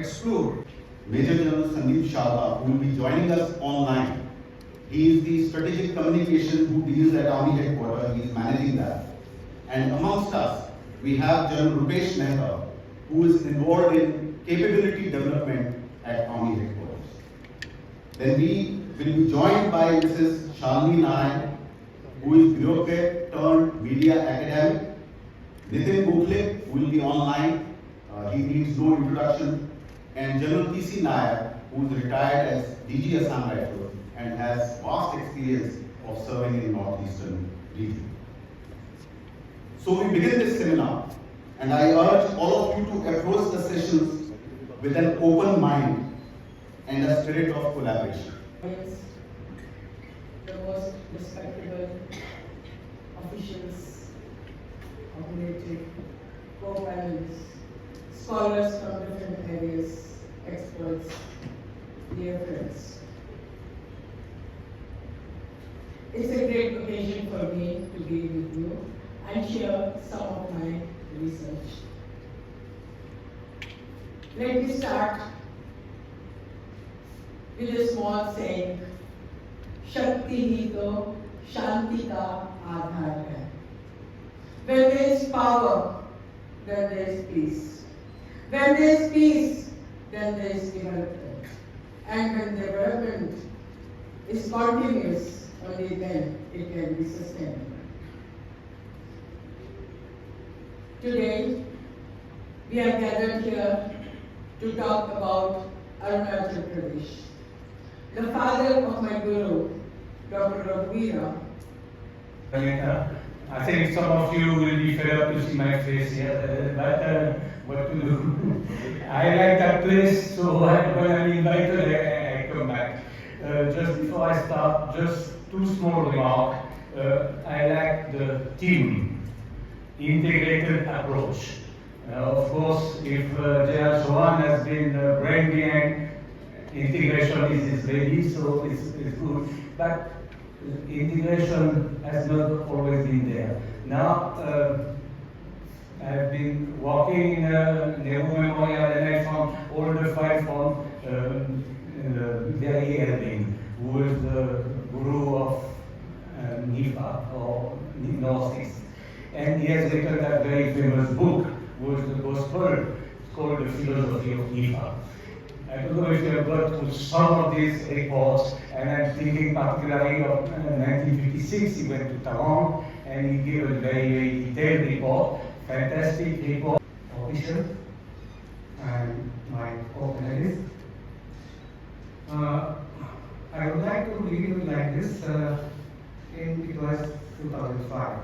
explore. Major General Sandeep Sharda, who will be joining us online. He is the strategic communication who deals at Army headquarters. He is managing that. And amongst us, we have General Rupesh Mehta, who is involved in capability development at Army headquarters. Then we will be joined by Mrs. Shalini Narayan, who is bureaucrat turned media academic. Nitin Gokhale, who will be online. He needs no introduction. And General P.C. Nair, who is retired as DG Assam Rifle and has vast experience of serving in Northeastern region. So we begin this seminar, and I urge all of you to approach the sessions with an open mind and a spirit of collaboration. The most respectable officials of military, co-panelists, scholars from different areas, experts, dear friends. It's a great occasion for me to be with you and share some of my research. Let me start with a small saying, Shakti hi to Shanti ka aadhar hai. When there is power, then there is peace. When there is peace, then there is development. And when development is continuous, only then it can be sustainable. Today, we are gathered here to talk about Arunachal Pradesh. The father of my guru, Dr. Raghuveera. I think some of you will be fed up to see my face here, but what to do? I like that place, so when I'm invited, I come back. Just before I start, just two small remarks. I like the team, integrated approach. Of course, if J.R. Chauhan has been the brain behind integration is his baby, so it's good. But integration has not always been there. Now, I've been working in Nehru Memorial and I found all the files from Barry Elding, who is the guru of NIFA or Northeast. And he has written that very famous book, which is the gospel, called The Philosophy of NIFA. I don't know if you have got to some of these reports, and I'm thinking particularly of 1956, he went to Tehran and he gave a very, very detailed report, fantastic report. Official and my co-panelists. I would like to begin like this. It was 2005.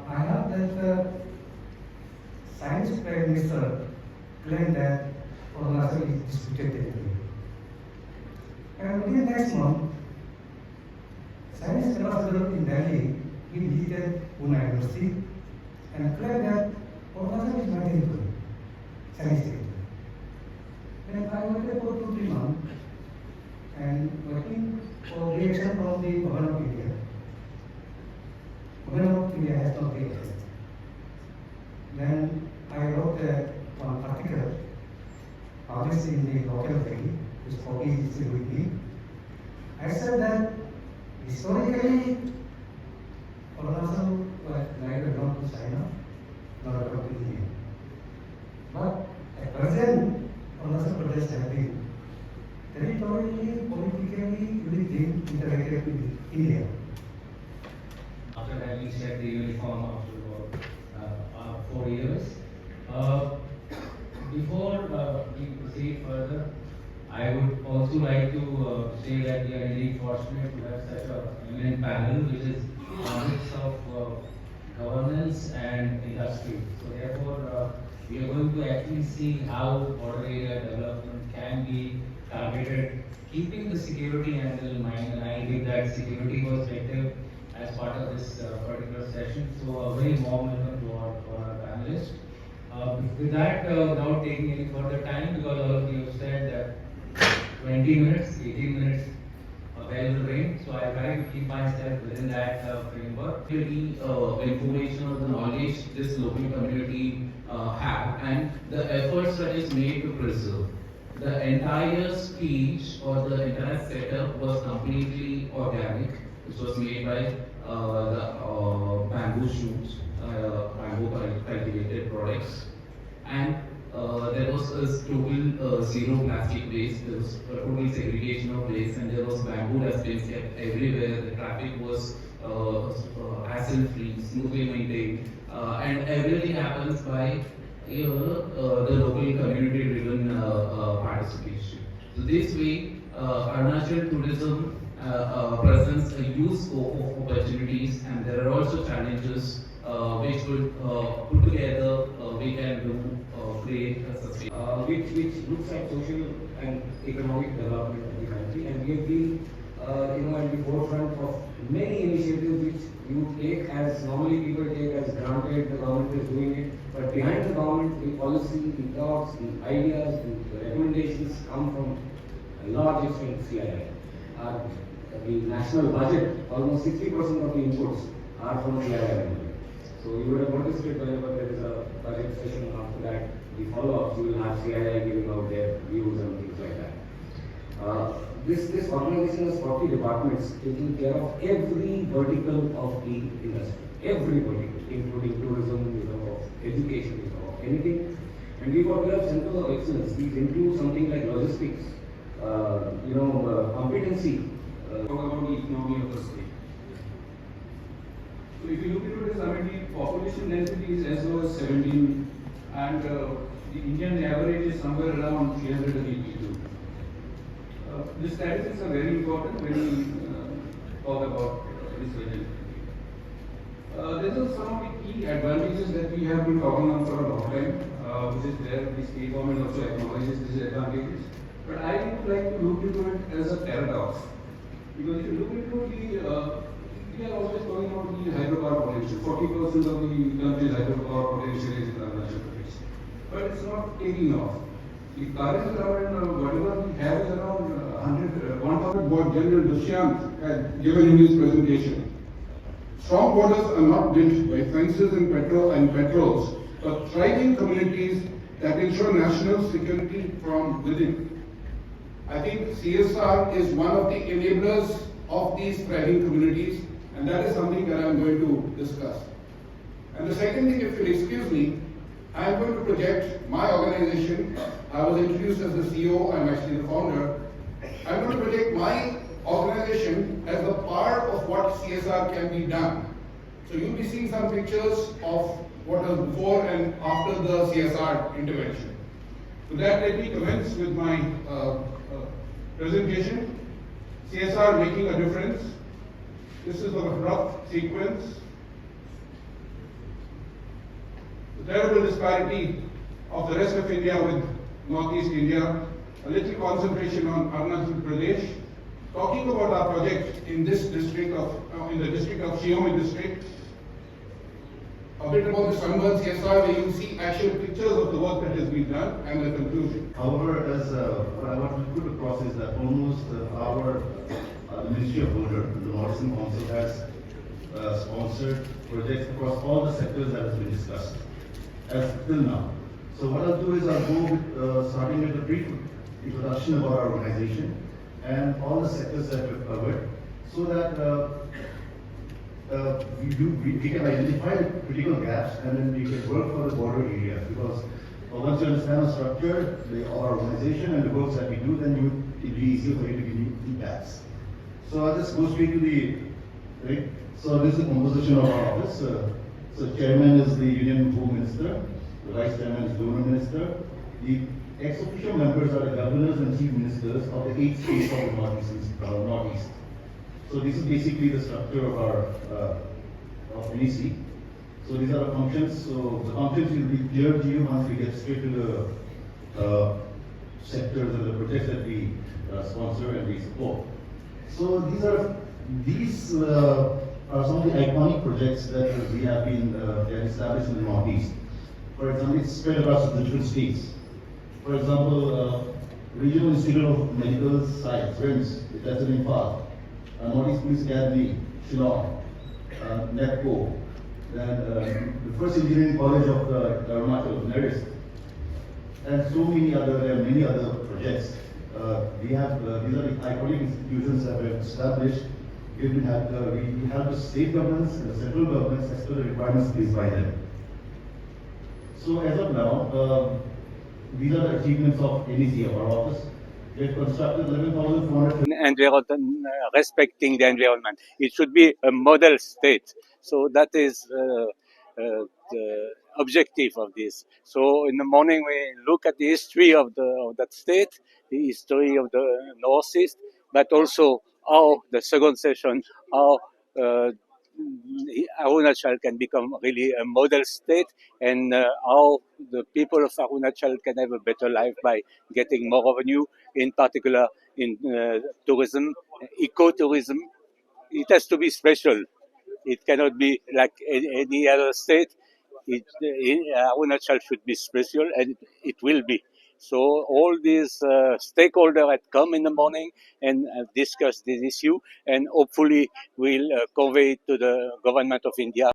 I heard that the Science Prime Minister claimed that Arunachal is disputed territory. And within next month, Science Ambassador in Delhi, he visited Pune University and claimed that Arunachal is my territory, Chinese territory. And I was there for 2-3 months and working for reaction from the government of India. Government of India has not reacted. Then I wrote one article published in the local daily, which copy is still with me. I said that historically, Arunachal was neither belonged to China nor belonged to India. But at present, Arunachal Pradesh has been territorially, politically, everything interacted with India. After having set the uniform after about 4 years. Before we proceed further, I would also like to say that we are really fortunate to have such a eminent panel which is a mix of governance and industry. So therefore, we are going to actually see how border area development can be targeted, keeping the security angle in mind, and I give that security perspective as part of this particular session. So a very warm welcome to all our panelists. With that, without taking any further time, because all of you have said that 20 minutes, 18 minutes, or well-trained, so I try to keep myself within that framework. Really, information or the knowledge this local community have, and the efforts that is made to preserve. The entire speech or the entire setup was completely organic. This was made by the bamboo shoots, bamboo cultivated products, and there was a total zero plastic waste. There was a total segregation of waste, and there was bamboo dustbins kept everywhere. The traffic was hassle-free, smoothly maintained, and everything happens by the local community-driven participation. So this way, Arunachal tourism presents a huge scope of opportunities, and there are also challenges which would put together we can do create a sustain. Which looks at social and economic development of the country, and we have been at the forefront of many initiatives which you take as normally people take as granted, the government is doing it, but behind the government, the policy, the thoughts, the ideas, the recommendations come from a large extent CII. The national budget, almost 60% of the inputs are from CII. So you would have noticed it whenever there is a budget session. After that, the follow-ups, you will have CII giving out their views and things like that. This organization has 40 departments taking care of every vertical of the industry, every vertical, including tourism, of education, of anything. And we have centers of excellence. These include something like logistics, competency. Talk about the economy of the state. So if you look into this, the population density is as low as 17, and the Indian average is somewhere around 380 people. These statistics are very important when we talk about this region. These are some of the key advantages that we have been talking on for a long time, which is there. The state government also acknowledges these advantages. But I would like to look into it as a paradox. Because if you look into we are always talking about the hydropower potential. 40% of the country's hydropower potential is in Arunachal Pradesh. But it's not taking off. The current government, whatever we have is around 1,000. What General Dushyant had given in his presentation. Strong borders are not built by fences and patrols, but thriving communities that ensure national security from within. I think CSR is one of the enablers of these thriving communities, and that is something that I am going to discuss. And the second thing, if you'll excuse me, I am going to project my organization. I was introduced as the CEO, I'm actually the founder. I'm going to project my organization as a part of what CSR can be done. So you'll be seeing some pictures of what was before and after the CSR intervention. So that let me commence with my presentation. CSR making a difference. This is a rough sequence. The terrible disparity of the rest of India with Northeast India, a little concentration on Arunachal Pradesh. Talking about our project in this district in the district of Shiyomi district, a bit about the Sunburn CSR, where you see actual pictures of the work that has been done and the conclusion. However, as what I want to put across is that almost our Ministry of Water, the Northeastern Council, has sponsored projects across all the sectors that has been discussed as till now. So what I'll do is I'll go with, starting with a brief introduction about our organization and all the sectors that we've covered, so that we can identify the critical gaps and then we can work for the border areas. Because once you understand the structure, our organization and the works that we do, then it'll be easier for you to give me feedbacks. So I'll just go straight to the right. So this is the composition of our office. So chairman is the Union Home Minister, the vice chairman is Governor Minister. The ex-officio members are the governors and chief ministers of the 8 states of the Northeast. So this is basically the structure of our of NEC. So these are the functions. So the functions will be clear to you once we get straight to the sectors and the projects that we sponsor and we support. So these are some of the iconic projects that we have been established in the Northeast. For example, it's spread across the different states. For example, Regional Institute of Medical Science, RIMS, that's in Imphal. Northeast Police Academy, Shillong, NEPCO, then the first engineering college of the Arunachal, Neris, and so many other, there are many other projects. These are the iconic institutions that were established. We have the state governments and the central governments as per the requirements placed by them. So as of now, these are the achievements of NEC, of our office. We have constructed 11,400 environment, respecting the environment. It should be a model state. So that is the objective of this. So in the morning we look at the history of that state, the history of the Northeast, but also how the second session, how Arunachal can become really a model state, and how the people of Arunachal can have a better life by getting more revenue, in particular in tourism, ecotourism. It has to be special. It cannot be like any other state. Arunachal should be special, and it will be. So all these stakeholders had come in the morning and discussed this issue, and hopefully will convey it to the government of India.